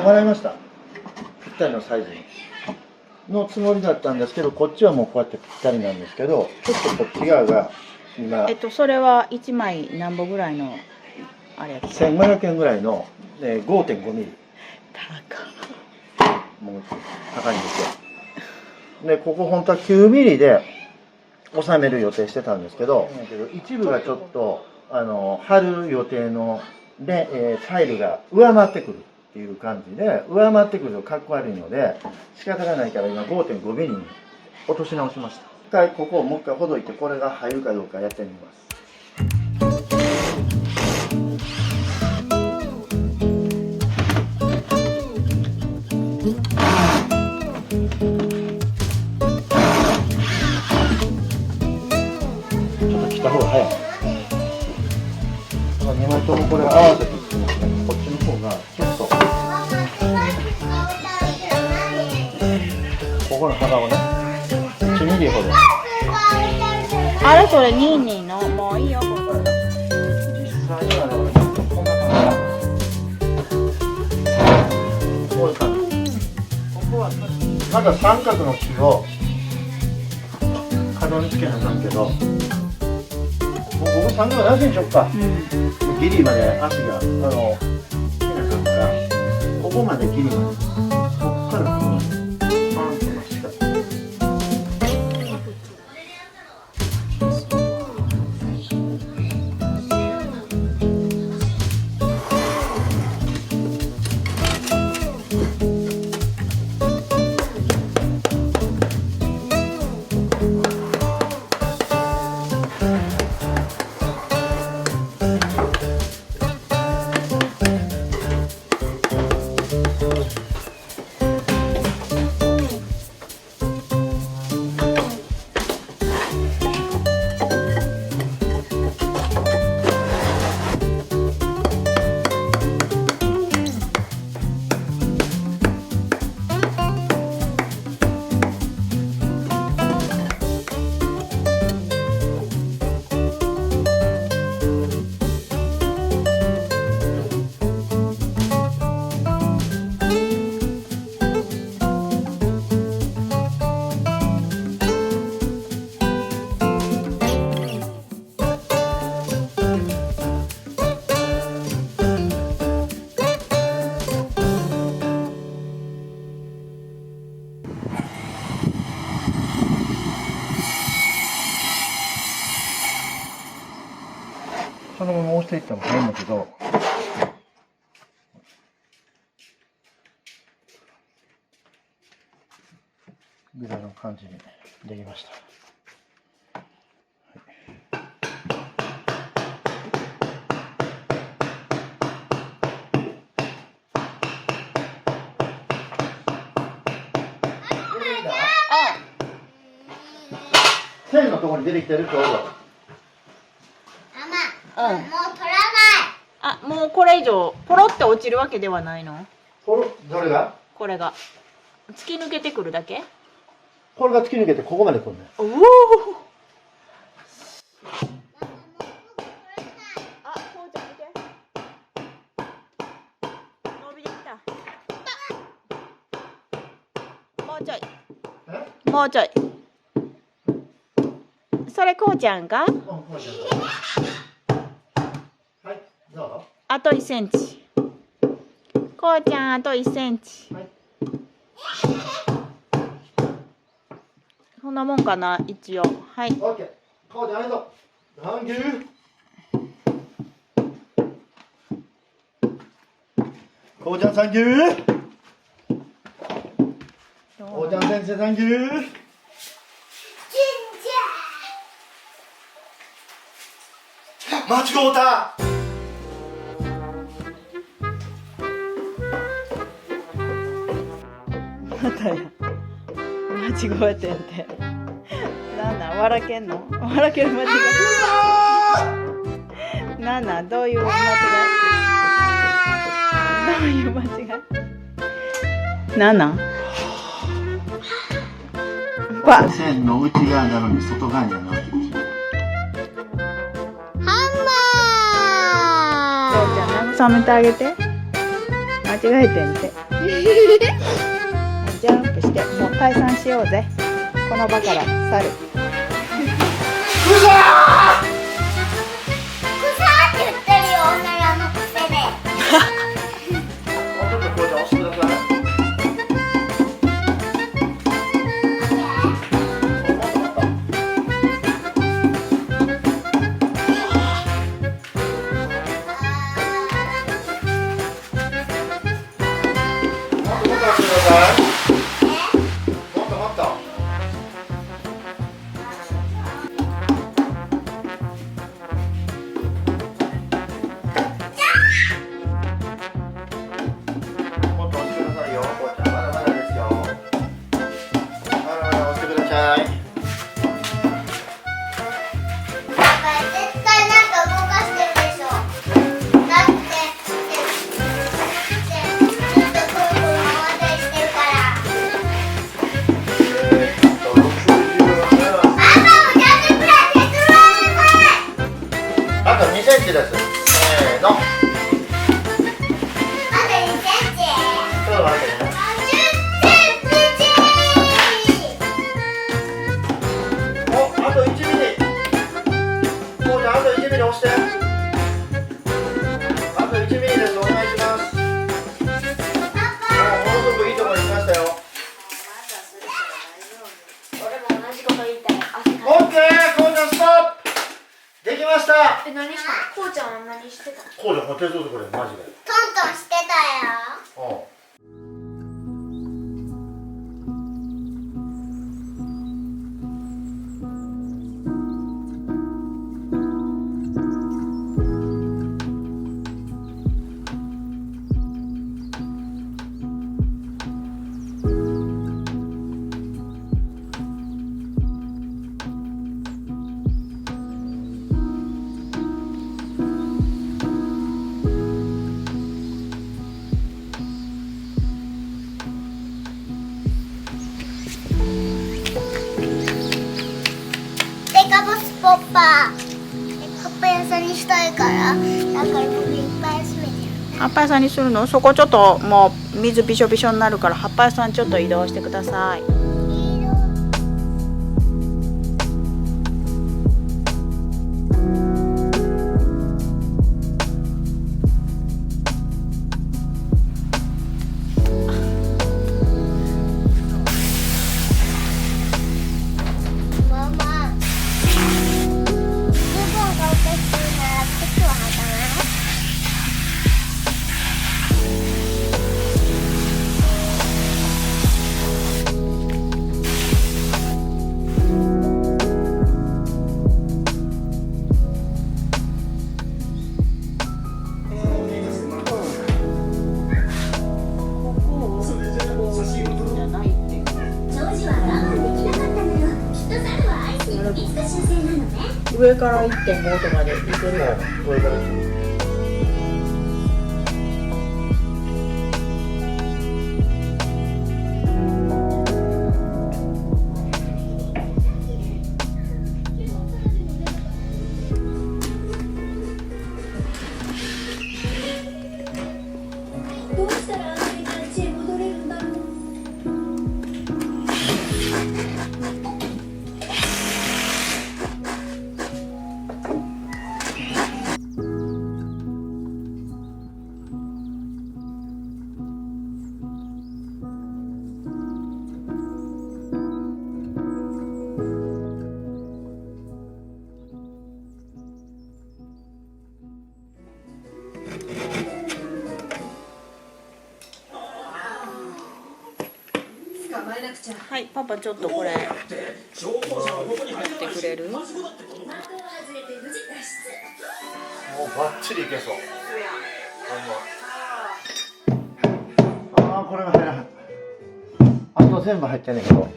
もらいました。ぴったりのサイズのつもりだったんですけど、こっちはもうこうやってぴったりなんですけど、ちょっとこっち側が今、それは1枚何本ぐらいのあれやつ1500円ぐらいの、5.5 ミリ。もう高いんですよ。で、ここ本当は9ミリで収める予定してたんですけど、一部がちょっと貼る予定ので、タイルが上回ってくるっていう感じで、上回ってくるとかっこ悪いので仕方がないから今 5.5 ミリに落とし直しました。一回ここをもう一回ほどいて、これが入るかどうかやってみます。ちょっと切った方が早い。2枚ともこれ合わせて切ってますね。こっちの方がちょっとここの幅をね、1ミリほど。あれそれ22のもういいよ。実際にはね、こんな感じ。こういう感じ。ここはまだ三角の木を角につけなあかんけど、もうここ三角なしにしよっか。ギリまで足がつけなあかんから、ここまでギリまで。こっからここまでパンと出しか。そのまま押していってもいいんだけど、ぐらいの感じにできました。線のところに出てきてるちょうど。もう取らない。あ、もうこれ以上ポロって落ちるわけではないの？どれが？これが突き抜けてくるだけ？これが突き抜けてここまで来るね。おお。あ、こうちゃん見て。伸びてきた。もうちょい。もうちょい。それこうちゃんか？こうちゃん。はい、どうぞ。あと1センチ。こうちゃんあと1センチ。はい。そんなもんかな一応。はい。オッケー。こうちゃんありがとう。サンキュー。こうちゃんサンキュー。こうちゃん先生サンキュー。間違うた。またや。間違えてんて。なんなん笑けんの？笑ける間違い。なんなんどういう間違い？どういう間違い？なんなん？わ。線の内側なのに外側になるわけですよ。そうじゃん慰めてあげて。間違えてんて。ジャンプして、もう解散しようぜ。この場から去る。くさーって言ってるよ、女のくせで。もうちょっとこれで押してください。あと2センチです。せーの。あと2センチ。ちょっと待ってね。お、あと1ミリ。こうちゃん、あと1ミリ押して。あと1ミリです。お願いします。もうものすごくいいところに来ましたよ。俺も同じこと言いたい。オッケー、こうちゃんストップ。できました。何したの？こうちゃんは何してたの？こうちゃん、手伝うてこれ、マジで。トントンしてたよ。うん。デカボスポッパー。カッパ屋さんにしたいから、だから僕いっぱい集めてる。葉っぱ屋さんにするの？そこちょっともう水びしょびしょになるから、葉っぱ屋さんちょっと移動してください。ママ、ズボンがおかしいなら靴を履かない？じゃないっていう。ジョージは我慢できなかったのよ。きっと猿はアイスにいつか修正なのね。上から 1.5 とかでいけるよ。これから。どうしたらあの家へ戻れるんだろう。はい、パパちょっとこれ持ってくれる？もうバッチリいけそう。ああ、これが入らなかった。あと全部入ってんねんけど。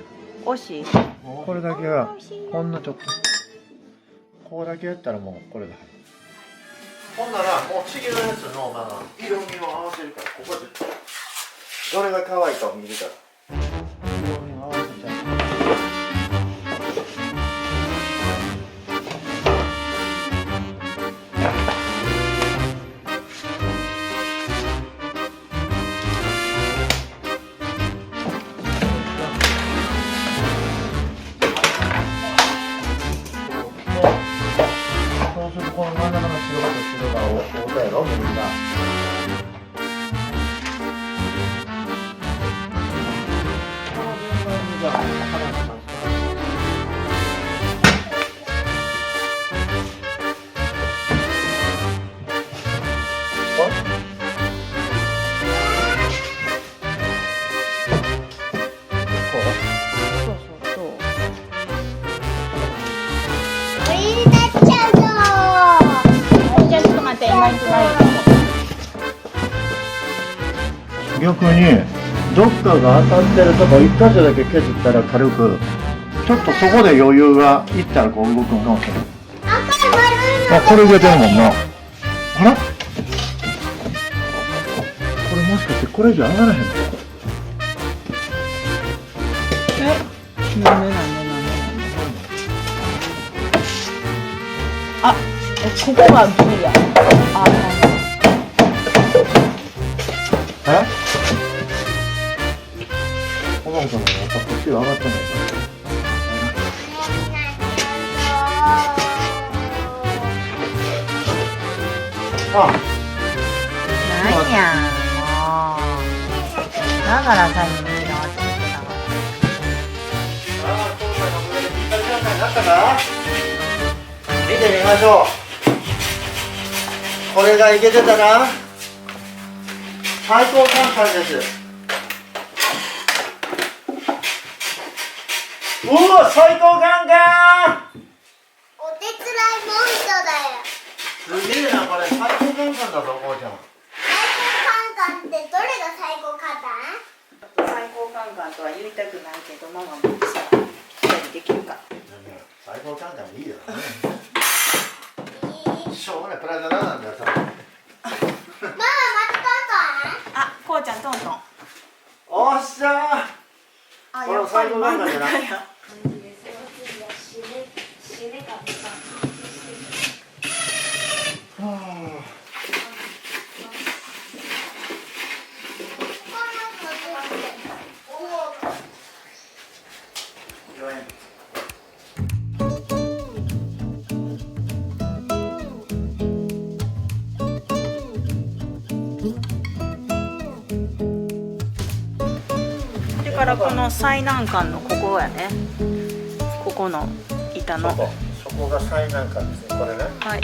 惜しい。これだけはほんのちょっと。ここだけやったらもうこれで入る。ほんならもう次のやつの色味を合わせるから、ここでどれが可愛いかを見るから。色味を合わせちゃう。泣いてない。逆にどっかが当たってるとこ一箇所だけ削ったら軽くちょっとそこで余裕がいったらこう動くのかもしれない。赤い丸いのあ、これ出てるもんな。あら、これもしかしてこれ以上上がらへんの？なんであ、ここがギリや。あ、え？おばあさんもやっぱこっちが上がってないかあ、なんやもう。だからさっきの昨日って言ってたの。今回の上でぴったり状態になったか？見てみましょう。これがいけてたら最高簡単です。うわ、最高簡単。お手伝いモンストだよ。すげえな、これ最高簡単だぞ、こうちゃん。最高カンカンってどれが最高カンカン？最高カンカンとは言いたくないけど、ママもさ、一人できるか。最高簡単いいよね。しょうがない、プライドなんだよ、それ。ママまたカンカン？あ、こうちゃんトントン。おっしゃあ、これも最高簡単じゃない？や。だからこの最難関のここやね。ここの板の。そこが最難関ですね、これね。はい。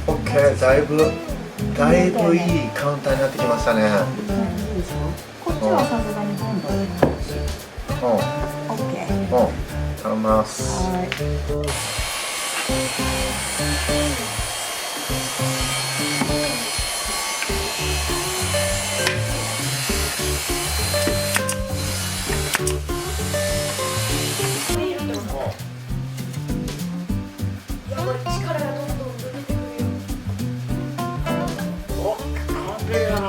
オッケー、だいぶいいカウンターになってきましたね。こっちはさすがに全部。うん、オッケー。うん、頼みます。お、完璧だな。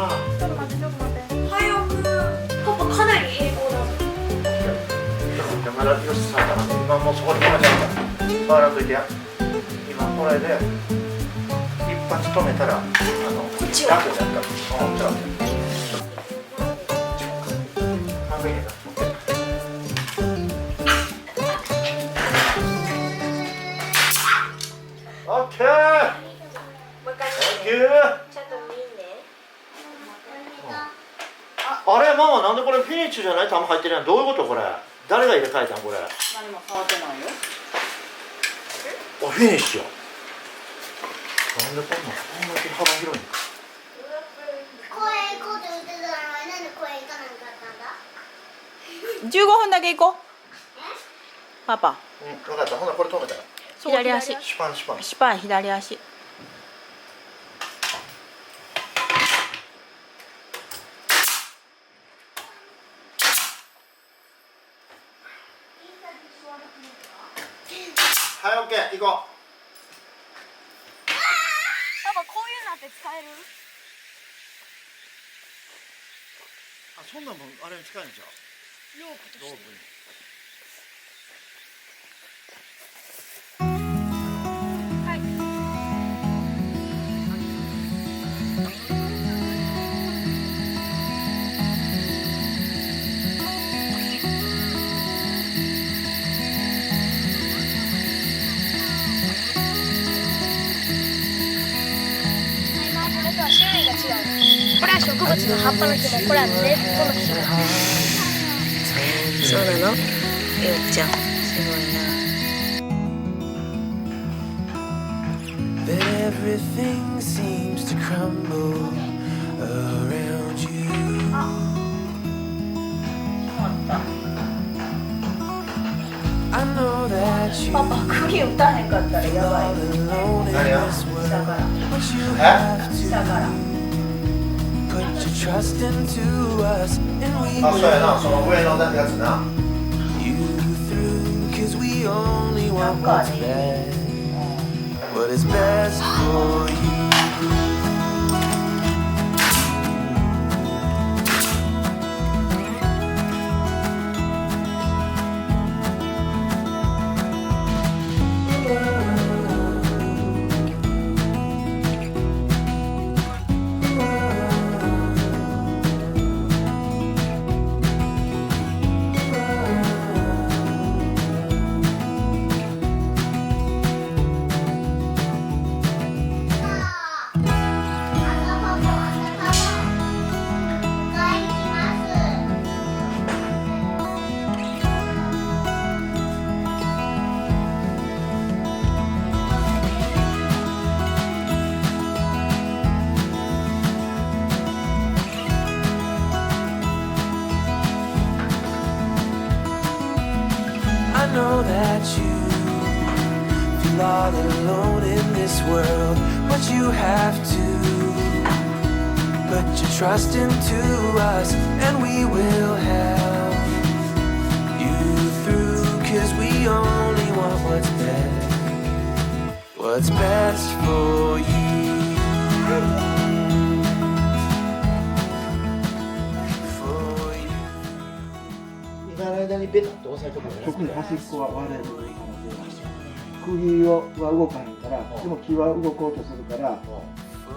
まだよしさんだな。今もうそこに止めちゃうから。触らんといてや。今これで一発止めたら、こっちは楽になるから。うん、ちょっと待って。完璧だ。オッケー。サンキュー。あれ、ママ、なんでこれフィニッシュじゃない球入ってるやん。どういうことこれ。誰が入れ替えたんこれ。何も触ってないよ。あ、フィニッシュや。なんでこんな幅広いの？公園行こうって言ってたのになんで公園行かなかったんだ？ 15分だけ行こう。パパ。うん、分かった。ほなこれ止めたら。左足。シパンシパン。シパン左足。はい、オッケー、行こう。パパこういうのって使える？あ、そんなもんあれに近いんじゃう。ロープに。こっちの葉っぱの木もこれは根っこの木。そうなの？よっちゃん、すごいな。That everything seems to crumble around you. I know that you パパ、釘打たへんかったらやばい。 are alone in 何が this world, 下から、 but you え have 下から。 to put your trust into us, and we あ、そうやな、 will その上のやつな。 you through, 'cause we only want what's best, what is best for you. I know that you feel all alone in this world, but you have to put your trust into us, and we will help you through, 'cause we only want what's best for you. For you. 今の間にベタッと押さえておくのね。特に端っこは割れる可能性がある。釘は動かへんから、でも木は動こうとするから、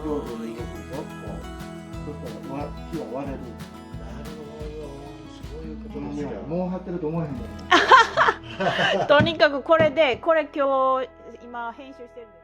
上手に動くでしょ。そしたら木は割れる。なるほど、そういうことこのですか。匂いもう張ってると思えへんのに。とにかくこれで、これ今日編集してるんです。